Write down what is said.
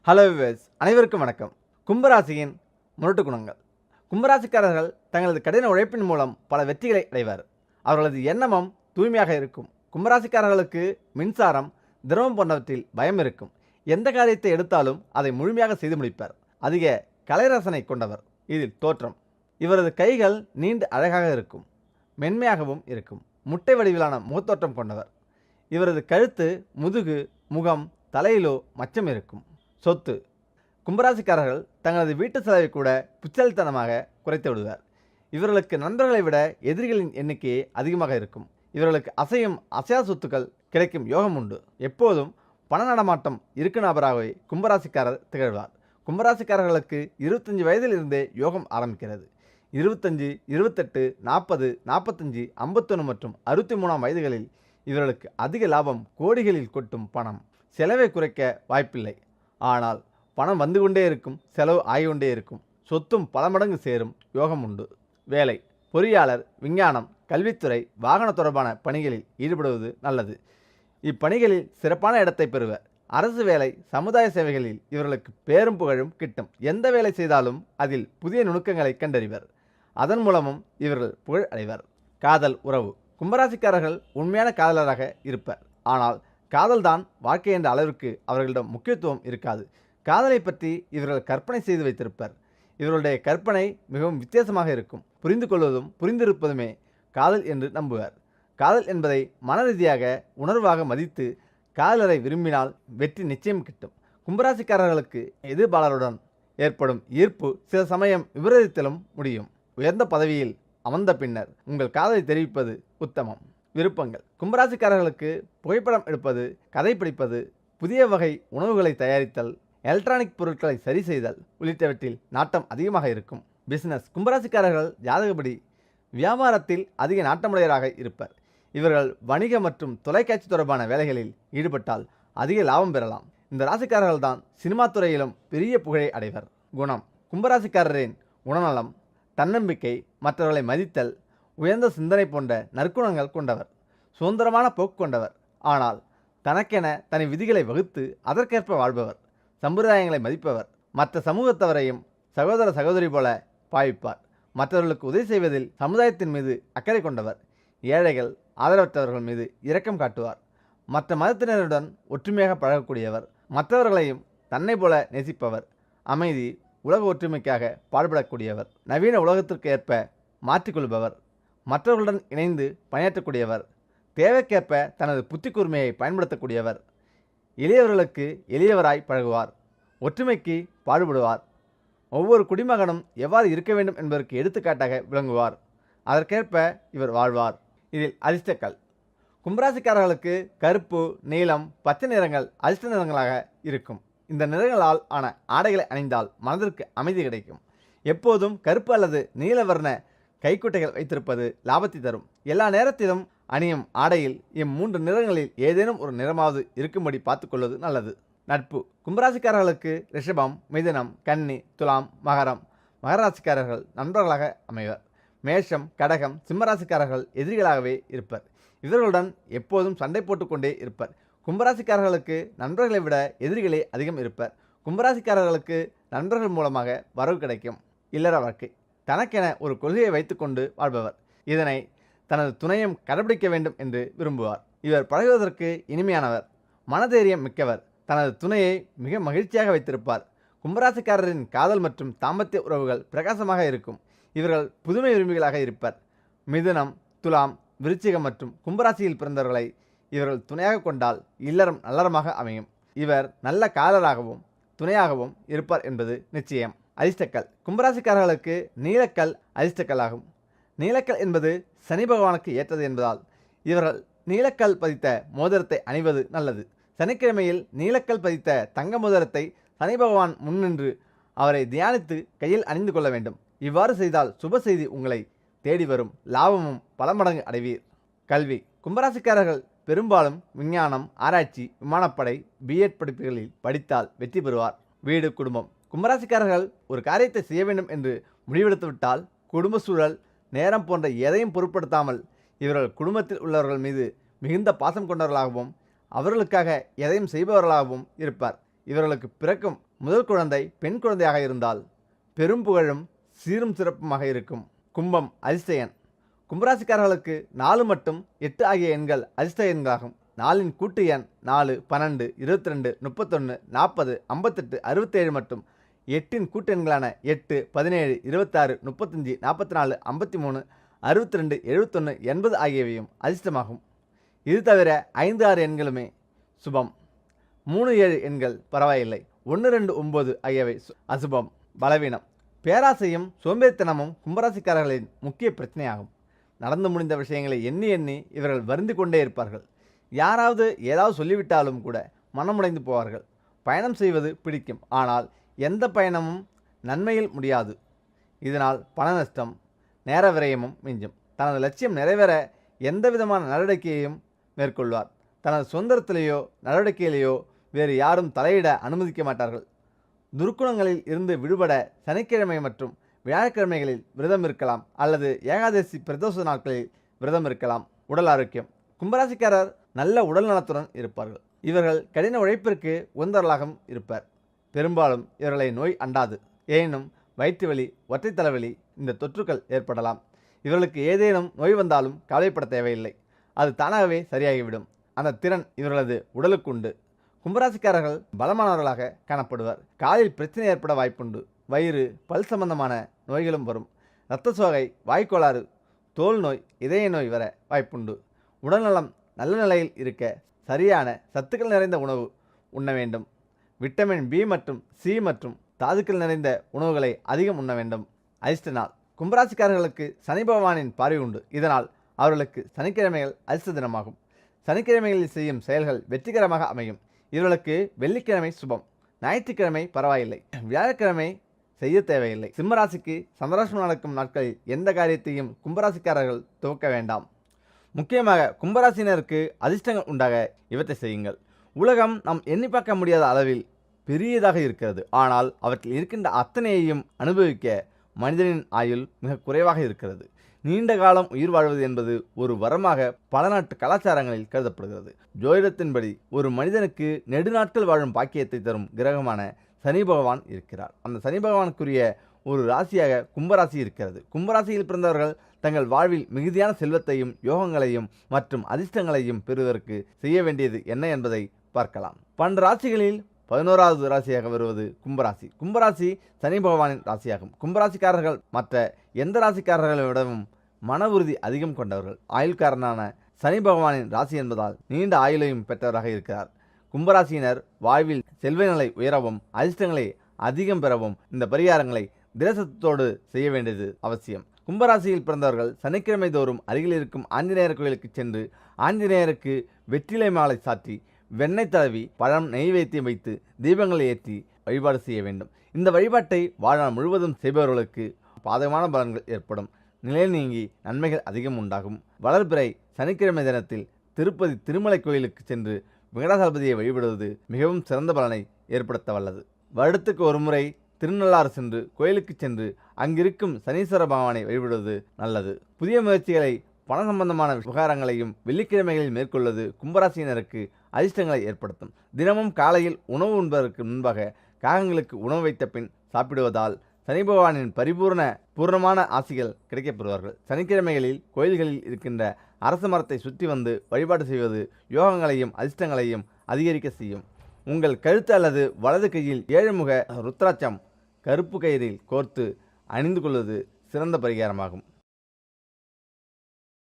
Hello viewers, அனைவருக்கும் வணக்கம். கும்பராசியின் முரட்டு குணங்கள். கும்பராசிக்காரர்கள் தங்களது கடின உழைப்பின் மூலம் பல வெற்றிகளை அடைவர். அவர்களது எண்ணமும் தூய்மையாக இருக்கும். கும்பராசிக்காரர்களுக்கு மின்சாரம், திரவம் போன்றவற்றில் பயம் இருக்கும். எந்த காரியத்தை எடுத்தாலும் அதை முழுமையாக செய்து முடிப்பார். அதிக கலைரசனை கொண்டவர். இதில் தோற்றம். இவரது கைகள் நீண்டு அழகாக இருக்கும். மென்மையாகவும் இருக்கும். முட்டை வடிவிலான முகத்தோற்றம் கொண்டவர். இவரது கழுத்து, முதுகு, முகம், தலையிலோ மச்சம் இருக்கும். சொத்து. கும்பராசிக்காரர்கள் தங்களது வீட்டு செலவை கூட புச்சல்தனமாக குறைத்து விடுவார். இவர்களுக்கு நண்பர்களை விட எதிரிகளின் எண்ணிக்கையே அதிகமாக இருக்கும். இவர்களுக்கு அசையும் அசையா சொத்துக்கள் கிடைக்கும் யோகம் உண்டு. எப்போதும் பண நடமாட்டம் இருக்கும் நபராகவே கும்பராசிக்காரர் திகழ்வார். கும்பராசிக்காரர்களுக்கு 25 வயதில் இருந்தே யோகம் ஆரம்பிக்கிறது. 25, 28, 40, 45, 51 மற்றும் 63ஆம் வயதுகளில் இவர்களுக்கு அதிக லாபம், கோடிகளில் கொட்டும் பணம். செலவை குறைக்க வாய்ப்பில்லை. ஆனால் பணம் வந்து கொண்டே இருக்கும், செலவு ஆகிக்கொண்டே இருக்கும். சொத்தும் பல மடங்கு சேரும் யோகம் உண்டு. வேலை. பொறியாளர், விஞ்ஞானம், கல்வித்துறை, வாகன தொடர்பான பணிகளில் ஈடுபடுவது நல்லது. இப்பணிகளில் சிறப்பான இடத்தை பெறுவர். அரசு வேலை, சமுதாய சேவைகளில் இவர்களுக்கு பேரும் புகழும் கிட்டும். எந்த வேலை செய்தாலும் அதில் புதிய நுணுக்கங்களை கண்டறிவர். அதன் மூலமும் இவர்கள் புகழ் அடைவர். காதல், உறவு. கும்பராசிக்காரர்கள் உண்மையான காதலராக இருப்பர். ஆனால் காதல்தான் வாழ்க்கை என்ற அளவிற்கு அவர்களிடம் முக்கியத்துவம் இருக்காது. காதலை பற்றி இவர்கள் கற்பனை செய்து வைத்திருப்பர். இவர்களுடைய கற்பனை மிகவும் வித்தியாசமாக இருக்கும். புரிந்து கொள்வதும் புரிந்திருப்பதுமே காதல் என்று நம்புவர். காதல் என்பதை மனரீதியாக, உணர்வாக மதித்து காதலரை விரும்பினால் வெற்றி நிச்சயம் கிட்டும். கும்பராசிக்காரர்களுக்கு எதிர்பாளருடன் ஏற்படும் ஈர்ப்பு சில சமயம் விபரீதத்திலும் முடியும். உயர்ந்த பதவியில் அமர்ந்த பின்னர் உங்கள் காதலை தெரிவிப்பது உத்தமம். விருப்பங்கள். கும்பராசிக்காரர்களுக்கு புகைப்படம் எடுப்பது, கதை படிப்பது, புதிய வகை உணவுகளை தயாரித்தல், எலக்ட்ரானிக் பொருட்களை சரி செய்தல் உள்ளிட்டவற்றில் நாட்டம் அதிகமாக இருக்கும். பிசினஸ். கும்பராசிக்காரர்கள் ஜாதகப்படி வியாபாரத்தில் அதிக நாட்டமுடையராக இருப்பர். இவர்கள் வணிக மற்றும் தொலைக்காட்சி தொடர்பான வேலைகளில் ஈடுபட்டால் அதிக லாபம் பெறலாம். இந்த ராசிக்காரர்கள் தான் சினிமா துறையிலும் பெரிய புகழை அடைவர். குணம். கும்பராசிக்காரரின் குணநலம், தன்னம்பிக்கை, மற்றவர்களை மதித்தல், உயர்ந்த சிந்தனை போன்ற நற்குணங்கள் கொண்டவர். சுதந்திரமான போக்கு கொண்டவர். ஆனால் தனக்கென தனி விதிகளை வகுத்து அதற்கேற்ப வாழ்பவர். சம்பிரதாயங்களை மதிப்பவர். மற்ற சமூகத்தவரையும் சகோதர சகோதரி போல பாவிப்பார். மற்றவர்களுக்கு உதவி செய்வதில் சமுதாயத்தின் மீது அக்கறை கொண்டவர். ஏழைகள், ஆதரவற்றவர்கள் மீது இரக்கம் காட்டுவார். மற்ற மதத்தினருடன் ஒற்றுமையாக பழகக்கூடியவர். மற்றவர்களையும் தன்னை போல நேசிப்பவர். அமைதி, உலக ஒற்றுமைக்காக பாடுபடக்கூடியவர். நவீன உலகத்திற்கு ஏற்ப மாற்றிக்கொள்பவர். மற்றவர்களுடன் இணைந்து பணியாற்றக்கூடியவர். தேவைக்கேற்ப தனது புத்தி கூர்மையை பயன்படுத்தக்கூடியவர். எளியவர்களுக்கு எளியவராய் பழகுவார். ஒற்றுமைக்கு பாடுபடுவார். ஒவ்வொரு குடிமகனும் எவ்வாறு இருக்க வேண்டும் என்பதற்கு எடுத்துக்காட்டாக விளங்குவார். அதற்கேற்ப இவர் வாழ்வார். இதில் அதிர்ஷ்டக்கல். கும்பராசிக்காரர்களுக்கு கருப்பு, நீலம், பச்சை நிறங்கள் அதிர்ஷ்ட நிறங்களாக இருக்கும். இந்த நிறங்களால் ஆன ஆடைகளை அணிந்தால் மனதிற்கு அமைதி கிடைக்கும். எப்போதும் கருப்பு அல்லது நீலவர்ண கைக்குட்டைகள் வைத்திருப்பது லாபத்தை தரும். எல்லா நேரத்திலும் அணியும் ஆடையில் இம்மூன்று நிறங்களில் ஏதேனும் ஒரு நிறமாவது இருக்கும்படி பார்த்துக்கொள்வது நல்லது. நட்பு. கும்பராசிக்காரர்களுக்கு ரிஷபம், மிதுனம், கன்னி, துலாம், மகரம், மகராசிக்காரர்கள் நண்பர்களாக அமைவர். மேஷம், கடகம், சிம்மராசிக்காரர்கள் எதிரிகளாகவே இருப்பர். இவர்களுடன் எப்போதும் சண்டை போட்டுக்கொண்டே இருப்பர். கும்பராசிக்காரர்களுக்கு நண்பர்களை விட எதிரிகளே அதிகம் இருப்பர். கும்பராசிக்காரர்களுக்கு நண்பர்கள் மூலமாக வரவு கிடைக்கும். இல்லற வாழ்க்கை. தனக்கென ஒரு கொள்கையை வைத்துக்கொண்டு வாழ்பவர். இதனை தனது துணையும் கடைபிடிக்க வேண்டும் என்று விரும்புவார். இவர் பழகுவதற்கு இனிமையானவர். மனதைரியம் மிக்கவர். தனது துணையை மிக மகிழ்ச்சியாக வைத்திருப்பார். கும்பராசிக்காரரின் காதல் மற்றும் தாம்பத்திய உறவுகள் பிரகாசமாக இருக்கும். இவர்கள் புதுமை விரும்பிகளாக இருப்பர். மிதுனம், துலாம், விருச்சிகம் மற்றும் கும்பராசியில் பிறந்தவர்களை இவர்கள் துணையாக கொண்டால் இல்லறம் நல்லறமாக அமையும். இவர் நல்ல காதலராகவும் துணையாகவும் இருப்பார் என்பது நிச்சயம். அதிர்ஷ்டக்கல். கும்பராசிக்காரர்களுக்கு நீலக்கல் அதிர்ஷ்டக்கல் ஆகும். நீலக்கல் என்பது சனி பகவானுக்கு ஏற்றது என்பதால் இவர்கள் நீலக்கல் பதித்த மோதிரத்தை அணிவது நல்லது. சனிக்கிழமையில் நீலக்கல் பதித்த தங்க மோதிரத்தை சனி பகவான் முன்னின்று அவரை தியானித்து கையில் அணிந்து கொள்ள வேண்டும். இவ்வாறு செய்தால் சுப செய்தி உங்களை தேடி வரும். லாபமும் பல மடங்கு அடைவீர். கல்வி. கும்பராசிக்காரர்கள் பெரும்பாலும் விஞ்ஞானம், ஆராய்ச்சி, விமானப்படை, பிஎட் படிப்புகளில் படித்தால் வெற்றி பெறுவார். வீடு, குடும்பம். கும்பராசிக்காரர்கள் ஒரு காரியத்தை செய்ய வேண்டும் என்று முடிவெடுத்துவிட்டால் குடும்ப சூழல், நேரம் போன்ற எதையும் பொருட்படுத்தாமல் இவர்கள் குடும்பத்தில் உள்ளவர்கள் மீது மிகுந்த பாசம் கொண்டவர்களாகவும் அவர்களுக்காக எதையும் செய்பவர்களாகவும் இருப்பார். இவர்களுக்கு பிறக்கும் முதல் குழந்தை பெண் குழந்தையாக இருந்தால் பெரும் புகழும் சீரும் சிறப்புமாக இருக்கும். கும்பம் அதிர்ஷ்ட எண். கும்பராசிக்காரர்களுக்கு 4 மற்றும் 8 ஆகிய எண்கள் அதிர்ஷ்ட எண்களாகும். 4இன் கூட்டு எண் 4, 12, 22, 31, 40, 58, 67 மற்றும் 8இன் கூட்டு எண்களான 8, 17, 26, 35, 44, 53, 62, 71, 80 ஆகியவையும் அதிர்ஷ்டமாகும். இது தவிர 5, 6 எண்களுமே சுபம். 3, 7 எண்கள் பரவாயில்லை. 1, 2, 9 ஆகியவை அசுபம், பலவீனம். பேராசையும் சோம்பேறித்தனமும் கும்பராசிக்காரர்களின் முக்கிய பிரச்சனையாகும். நடந்து முடிந்த விஷயங்களை எண்ணி எண்ணி இவர்கள் வருந்தி கொண்டே இருப்பார்கள். யாராவது ஏதாவது சொல்லிவிட்டாலும் கூட மனமுடைந்து போவார்கள். பயணம் செய்வது பிடிக்கும், ஆனால் எந்த பயணமும் நன்மையில் முடியாது. இதனால் பண நஷ்டம், நேர விரயமும் மிஞ்சும். தனது லட்சியம் நிறைவேற எந்த விதமான நடவடிக்கையையும் மேற்கொள்வார். தனது சுதந்திரத்திலேயோ நடவடிக்கையிலேயோ வேறு யாரும் தலையிட அனுமதிக்க மாட்டார்கள். துர்க்குணங்களில் இருந்து விடுபட சனிக்கிழமை மற்றும் வியாழக்கிழமைகளில் விரதம் இருக்கலாம் அல்லது ஏகாதசி பிரதோஷ நாட்களில் விரதம் இருக்கலாம். உடல் ஆரோக்கியம். கும்பராசிக்காரர் நல்ல உடல் நலத்துடன் இருப்பார்கள். இவர்கள் கடின உழைப்பிற்கு உகந்தவர்களாகவும் இருப்பார். பெரும்பாலும் இவர்களை நோய் அண்டாது. ஏனும் வயிற்று வலி, ஒற்றை தலைவலி இந்த தொற்றுக்கள் ஏற்படலாம். இவர்களுக்கு ஏதேனும் நோய் வந்தாலும் கவலைப்பட தேவையில்லை, அது தானாகவே சரியாகிவிடும். அந்த திறன் இவர்களது உடலுக்கு உண்டு. கும்பராசிக்காரர்கள் பலமானவர்களாக காணப்படுவர். காலில் பிரச்சனை ஏற்பட வாய்ப்புண்டு. வயிறு, பல் சம்பந்தமான நோய்களும் வரும். இரத்த சோகை, வாய்க்கோளாறு, தோல் நோய், இதய நோய் வர வாய்ப்புண்டு. உடல்நலம் நல்ல நிலையில் இருக்க சரியான சத்துக்கள் நிறைந்த உணவு உண்ண வேண்டும். விட்டமின் பி மற்றும் சி மற்றும் தாதுக்கள் நிறைந்த உணவுகளை அதிகம் உண்ண வேண்டும். அதிர்ஷ்ட நாள். கும்பராசிக்காரர்களுக்கு சனி பகவானின் பார்வை உண்டு. இதனால் அவர்களுக்கு சனிக்கிழமைகள் அதிர்ஷ்ட தினமாகும். சனிக்கிழமைகளில் செய்யும் செயல்கள் வெற்றிகரமாக அமையும். இவர்களுக்கு வெள்ளிக்கிழமை சுபம், ஞாயிற்றுக்கிழமை பரவாயில்லை, வியாழக்கிழமை செய்ய தேவையில்லை. சிம்மராசிக்கு சந்திராஷ்டமம் நடக்கும் நாட்களில் எந்த காரியத்தையும் கும்பராசிக்காரர்கள் துவக்க வேண்டாம். முக்கியமாக கும்பராசினருக்கு அதிர்ஷ்டங்கள் உண்டாக இவற்றை செய்யுங்கள். உலகம் நாம் எண்ணி பார்க்க முடியாத அளவில் பெரியதாக இருக்கிறது. ஆனால் அவற்றில் இருக்கின்ற அத்தனையையும் அனுபவிக்க மனிதனின் ஆயுள் மிக குறைவாக இருக்கிறது. நீண்ட காலம் உயிர் வாழ்வது என்பது ஒரு வரமாக பல நாட்டு கலாச்சாரங்களில் கருதப்படுகிறது. ஜோதிடத்தின்படி ஒரு மனிதனுக்கு நெடுநாட்கள் வாழும் பாக்கியத்தை தரும் கிரகமான சனி பகவான் இருக்கிறார். அந்த சனி பகவானுக்குரிய ஒரு ராசியாக கும்பராசி இருக்கிறது. கும்பராசியில் பிறந்தவர்கள் தங்கள் வாழ்வில் மிகுதியான செல்வத்தையும் யோகங்களையும் மற்றும் அதிர்ஷ்டங்களையும் பெறுவதற்கு செய்ய வேண்டியது என்ன என்பதை பார்க்கலாம். 12 ராசிகளில் 11வது ராசியாக வருவது கும்பராசி. கும்பராசி சனி பகவானின் ராசியாகும். கும்பராசிக்காரர்கள் மற்ற எந்த ராசிக்காரர்களை விடவும் மன உறுதி அதிகம் கொண்டவர்கள். ஆயுள்காரனான சனி பகவானின் ராசி என்பதால் நீண்ட ஆயுளையும் பெற்றவராக இருக்கிறார். கும்பராசியினர் வாழ்வில் செல்வ நிலை உயரவும் அதிர்ஷ்டங்களை அதிகம் பெறவும் இந்த பரிகாரங்களை தினசத்தோடு செய்ய வேண்டியது அவசியம். கும்பராசியில் பிறந்தவர்கள் சனிக்கிழமை தோறும் அருகில் இருக்கும் ஆஞ்சநேயர் கோயிலுக்கு சென்று ஆஞ்சநேயருக்கு வெற்றிலை மாலை சாற்றி வெண்ணெய் தடவி பழம் நெய்வேத்தியம் வைத்து தீபங்களை ஏற்றி வழிபாடு செய்ய வேண்டும். இந்த வழிபாட்டை வாழ்நாள் முழுவதும் செய்பவர்களுக்கு பாதகமான பலன்கள் ஏற்படும். நிலை நீங்கி நன்மைகள் அதிகம் உண்டாகும். வளர்பிறை சனிக்கிழமை தினத்தில் திருப்பதி திருமலை கோயிலுக்கு சென்று வெங்கடாசலபதியை வழிபடுவது மிகவும் சிறந்த பலனை ஏற்படுத்த வல்லது. வருடத்துக்கு ஒரு முறை திருநள்ளாறு சென்று கோயிலுக்கு சென்று அங்கிருக்கும் சனீஸ்வர பகவானை வழிபடுவது நல்லது. புதிய முயற்சிகளை பண சம்பந்தமான விவகாரங்களையும் வெள்ளிக்கிழமைகளில் மேற்கொள்வது கும்பராசியினருக்கு அதிர்ஷ்டங்களை ஏற்படுத்தும். தினமும் காலையில் உணவு உண்பதற்கு முன்பாக காகங்களுக்கு உணவு வைத்த பின் சாப்பிடுவதால் சனி பகவானின் பூர்ணமான ஆசிகள் கிடைக்கப்பெறுவார்கள். சனிக்கிழமைகளில் கோயில்களில் இருக்கின்ற அரச மரத்தை சுற்றி வந்து வழிபாடு செய்வது யோகங்களையும் அதிர்ஷ்டங்களையும் அதிகரிக்க செய்யும். உங்கள் கழுத்து அல்லது வலது கையில் 7 முக ருத்ராட்சம் கருப்பு கயிறில் கோர்த்து அணிந்து கொள்வது சிறந்த பரிகாரமாகும்.